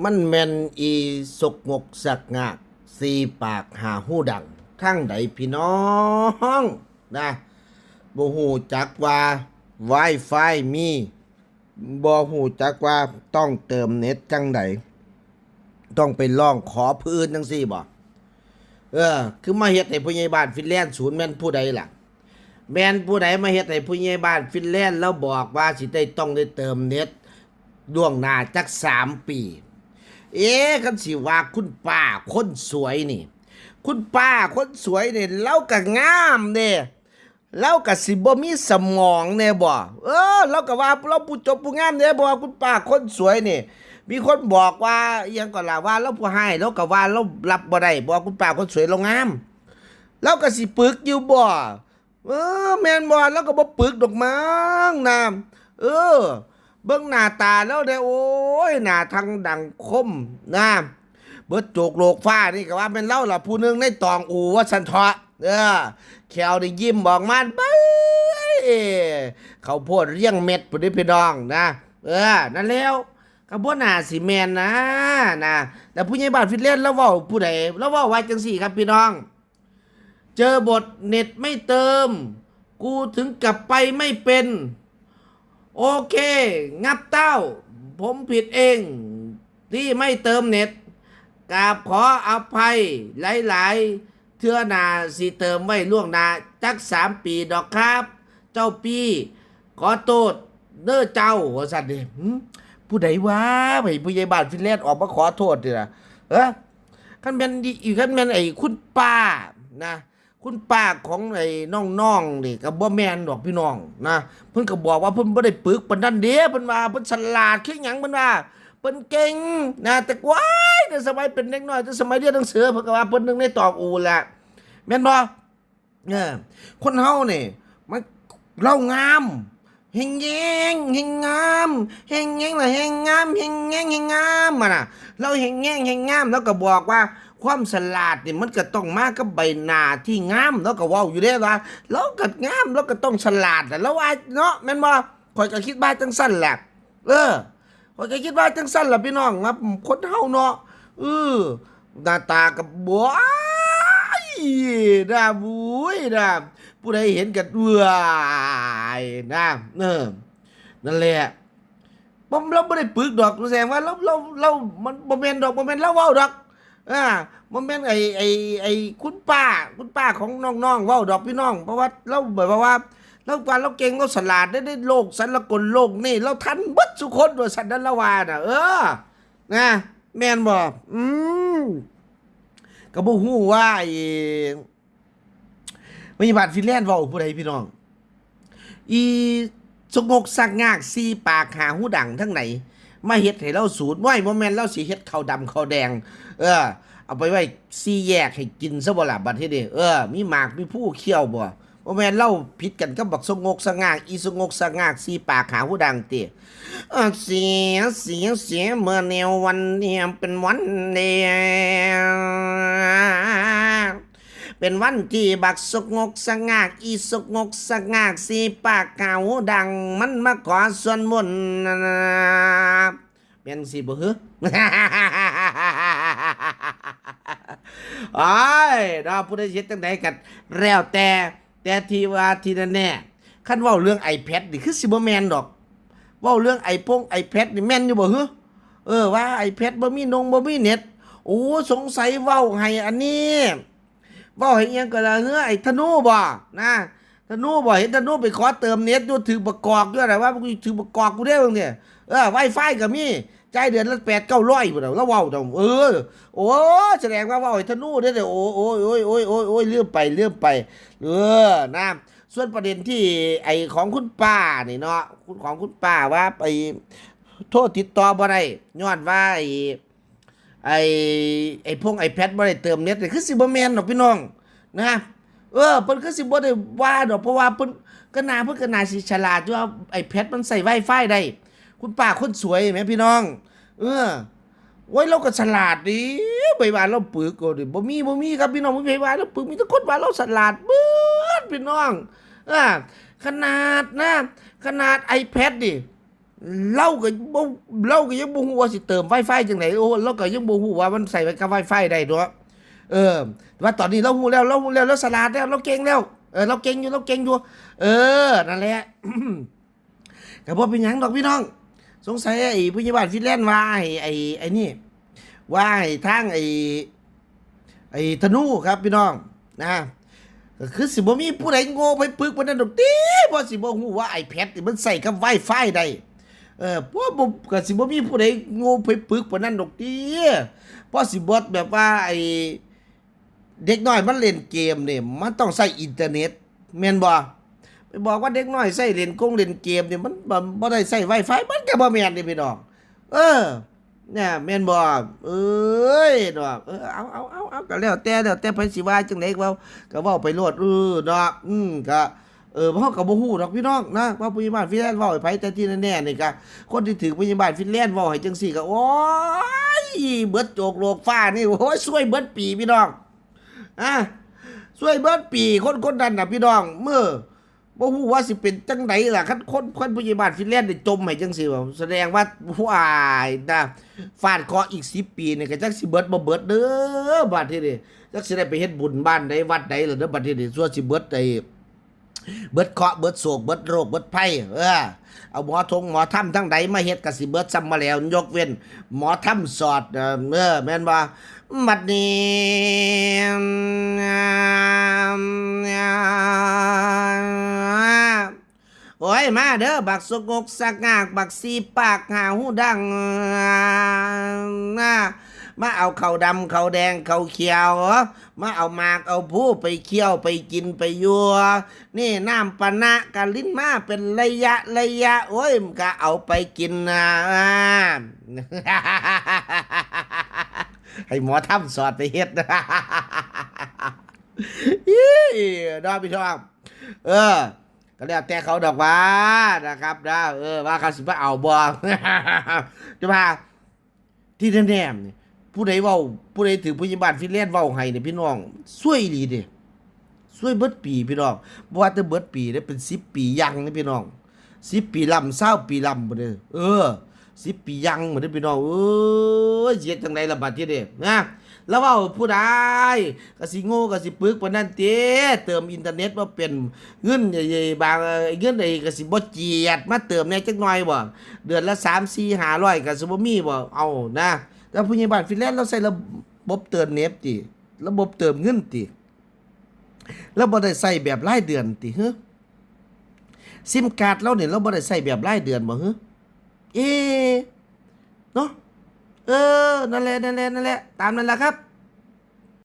มันแม่นอีสกงกสักงากสีปากหาหูดังทั้งใดพี่น้องนะบ่ฮู้จักว่า Wi-Fi มีบ่ฮู้จักว่าต้องเติมเน็ตจังใดต้องไปร้องขอผู้อื่นจังซี่บ่คือมาเฮ็ดให้ผู้ใหญ่บ้านฟินแลนด์ศูนย์แม่นผู้ใดล่ะแม่นผู้ใดมาเฮ็ดให้ผู้ใหญ่บ้านฟินแลนด์แล้วบอกว่าสิได้ต้องได้เติมเน็ตล่วงหน้าจัก3 ปีคันสิว่าคุณป้าคนสวยนี่คุณป้าคนสวยนี่เราก็งามเด้เราก็สิบ่มีสมองแน่บ่เราก็ว่าเราผู้จบผู้งามแน่บ่คุณป้าคนสวยนี่มีคนบอกว่าอิหยังก็ล่ะว่าเราผู้ให้เราก็ว่าเรารับบ่ได้บ่คุณป้าคนสวยเรางามเราก็สิปึกอยู่บ่แม่นบ่เราก็บ่ปึกดอกมั้งนะเบิ่งหน้าตาแล้วได้โอ้ยหน้าทางดังคมนะเบิดโจกโลกฟ้านี่ก็ว่าเป็นเล่าล่ะผู้หนึงในตองอูว่าสันเถาะแขวได้ยิ้มบอกมันไปเขาวโพดเรียงเม็ดพุ่นเด้อพี่น้องนะนั่นแล้วก็บ่น่าสิแม่นนะแต่ผู้ใหญ่บ้านฟินแลนด์แล้วเว้าผู้ใดแล้วเว้าว่าจังซี่ครับพี่น้องเจอบทเน็ตไม่เติมกูถึงกลับไปไม่เป็นโอเคงับเต้าผมผิดเองที่ไม่เติมเน็ตกราบขออภัยหลายๆเทื่อหนาสิเติมไว้ล่วงหน้าจัก3 ปีดอกครับ เจ้าปีขอโทษเด้อเจ้าว่าซั่นเด้ผู้ใดวะให้ผู้ใหญ่บ้านฟินแลนด์ออกมาขอโทษดิล่ะคันแม่นอีกคันแม่นไอ้คุณป้านะคุณป้าของไอ้น้องๆนี่ก็บ่แม่นดอกพี่น้องนะเพิ่นก็บอกว่าเพิ่นบ่ได้ปึกปานนั้นเด้เพิ่นว่าเพิ่นฉลาดคือหยังเพิ่นว่าเพิ่นเก่งนะแต่กว้ายแต่สมัยเป็นเด็กน้อยแต่สมัยเรียนหนังสือเพิ่นก็ว่าเพิ่นนึงในตอกอูแหละแม่นบ่คนเฮานี่มันเรางามเฮงแยงเฮงงามเฮงแยงล่ะเฮงงามเฮงแยงเฮงงามน่ะเราเฮงแยงเฮงงามแล้วก็บอกว่าความฉลาดนี่มันก็ต้องมากับใบหน้าที่งามแล้วก็เว้าอยู่เด้ว่าเราก็งามเราก็ต้องฉลาดแล้วว่าเนาะแม่นบ่ข่อยก็คิดว่าจังซั่นแหละข่อยก็คิดว่าจังซั่นล่ะพี่น้องครับคนเฮาเนาะหน้าตาก็บ่ยน่าบุ้ยนะผู้ใดเห็นก็ยนะนั่นแหละเราบ่ได้ปึกดอกแสดงว่าเรามันบ่แม่นดอกบ่แม่นเราเว้าดอกมันเป็นไอ้คุณป้าของน้องๆเว้าดอกพี่น้องเพราะว่าเราแบบว่าเราเก่งเราฉลาดได้โลกสรรกลโลกนี่เราทันเบิดทุกคนว่าสันนั้นละว่าน่ะนะแม่นบ่ก็บ่ฮู้ว่าไอ้พยาบาลฟินแลนด์เว้าผู้ใดพี่น้องอีสงกสักงากซีปากหาหูดังทั้งไหนมาเฮ็ดให้เราสูญไว้บ่แม่นเราสิเฮ็ดข้าวดำข้าวแดงเอาไปไว้4แยกให้กินซะบ่ล่ะบัดนี้เด้มีหมากมีผู้เคี้ยวบ่แม่นเราผิดกันกับบักสงกสงากอีสงกสงากสีปากหาหูดังติเสียเมื่อแนววันนี้เป็นวันเดียวเป็นวันที่บักสงกสงากอีสงกสงากสีปากหาหูดังมันมาขอส่วนบุญเป็นสิบ่ฮึอ้ายเราผู้ใดเฮ็ดจังได๋ก็แล้วแต่ที่ว่าที่แน่ๆคันเว้าเรื่อง iPad นี่คือสิบ่แม่นดอกเว้าเรื่องiPad นี่แม่นอยู่บ่ฮึว่า iPad บ่มีเน็ตโอ้สงสัยเว้าให้อันนี้เว้าให้อิหยังก็ล่ะไอ้ธนูบ่นะธนูบ่เห็นธนูไปขอเติมเน็ตอยู่ถือบักกอกอยู่น่ะว่ากูถือบักกอกกูเด้เบิ่งเนี่ยWi-Fi ก็มีจ่ายเดือนละ800-900พุ่นน่ะแล้วเว้าโอ้แสดงว่าเว้าให้ธนูเด้อโอ้ยลืมไปนะส่วนประเด็นที่ไอ้ของคุณป้านี่เนาะของคุณป้าว่าไปโทรติดต่อบ่ได้ย้อนว่าไอ้พวก iPad บ่ได้เติมเน็ตนี่คือสิบ่แม่นดอกพี่น้องนะเพิ่นคือสิบ่ได้ว่าดอกเพราะว่าเพิ่นก็น่าสิฉลาดอยู่ว่า iPad มันใส่ Wi-Fi ได้คุณป้าคนสวยแม่พี่น้องโอ้ยเราก็ฉลาดดิไปว่าเราปึกก็ดิบ่มีครับพี่น้องบ่มีว่าเราปึกมีแต่คนว่าเราฉลาดเบิดพี่น้องขนาด iPad ดิ เราก็บ่เราก็ยังบ่ฮู้ว่าสิเติม Wi-Fi จังไดโอ้เราก็ยังบ่ฮู้ว่ามันใส่ไว้กับ Wi-Fi ได้เนาะว่าตอนนี้เราฮู้แล้วเราฉลาดแล้วเราเก่งแล้วเราเก่งอยู่นั่นแหละ ก็บ่เป็นหยังดอกพี่น้องสงสัยไอ้ผู้ใหญ่บ้านฟินแลนด์ว่าไอ้นี่ว่าให้ทางไอ้ธนูครับพี่น้องนะก็คือสิบ่มีผู้ใดโง่ไปปึกปานนั้นดอกติบ่สิบ่ฮู้ว่า iPad นี่มันใส่กับ Wi-Fi ได้เพราะบ่ก็สิบ่มีผู้ใดโง่ไปปึกปานนั้นดอกติเพราะสิบ่แบบว่าไอ้เด็กน้อยมันเล่นเกมนี่มันต้องใช้อินเทอร์เน็ตแม่นบ่ไปบอกว่าเด็กน้อยใช้เล่นเกมนี่มันบ่ได้ใช้ Wi-Fi มันก็บ่แม่นนี่พี่น้องเนี่ยแม่นบ่เอ้ยดอกเอาก็แล้วแต่เพิ่นสิว่าจังได๋เว้าก็เว้าไปโลดดอกก็เฮาก็บ่ฮู้ดอกพี่น้องนะว่าผู้ใหญ่บ้านฟินแลนด์เว้าให้ไผแต่ที่แน่ๆนี่ก็คนที่ถูกผู้ใหญ่บ้านฟินแลนด์เว้าให้จังซี่ก็โอ๊ยเบิดโจกโลกฟ้านี่โอ้ยซวยเบิดปีพี่น้องซวยเบิดปีคนนั้นน่ะพี่น้องบ่ฮู้ว่าสิเป็นจังไดล่ะคันคนผู้ใหญ่บ้านฟินแลนด์ได้จมให้จังซี่ว่าแสดงว่าว้ายนะฟาดเคราะห์อีก10ปีนี่ก็จักสิเบิดบ่เบิดเด้อบัดนี้นี่จักสิได้ไปเฮ็ดบุญบ้านใดวัดใดล่ะเด้อบัดนี้นี่ซั่วสิเบิดเบิดเคราะห์เบิดโศกเบิดโรคเบิดภัยเอาหมอทำทั้งใดมาเฮ็ดก็สิเบิดซ้ำมาแล้วยกเว้นหมอทำสอดแม่นบ่บัดนี้โอ้ยมาเด้อบักสกกสักงากบักสีปากหาหูดังมาเอาข้าวดำข้าวแดงข้าวเขียวมาเอาหมากเอาผู้ไปเคี่ยวไปกินไปยัวนี่น้ำปะนะกะลิ้นมาเป็นระยะโอ้ยมันก็เอาไปกินให้หมอทำสอดไปเฮ็ดดอกพี่ทองก็แล้วแต่เขาดอกว่านะครับนะว่าเขาสิมาเอาบ่ จะมาที่แน่ๆนี่ผู้ใดถือผู้ใหญ่บ้านฟินแลนด์เว้าให้เนี่ยพี่น้องซวยอีหลีเด้ซวยเบิดปีพี่น้องบ่ว่าแต่เบิดปีเด้เป็น10ปียังนี่พี่น้อง10ปีลำ20ปีลำบ่เด้อ10ปียังบ่เด้อพี่น้องเฮ็ดจังได๋ล่ะบัดนี้เด้นะแล้วเว้าผู้ใดก็สิโง่ก็สิปึกปานนั้นเต้เติมอินเทอร์เน็ตบ่เป็นเงินใหญ่ๆบางเงินใดก็สิบ่เจียดมาเติมแหน่จักหน่อยบ่เดือนละ3 4 500ก็สิบ่มีบ่เอานะแต่ผู้ใหญ่บ้านฟินแลนด์เราใช้ระบบเติมเน็ตติระบบเติมเงินติแล้วบ่ได้ใช้แบบรายเดือนติซิมการ์ดเราเนี่ยเราบ่ได้ใช้แบบรายเดือนบ่เนาะนั่นแหละตามนั้นแหละครับ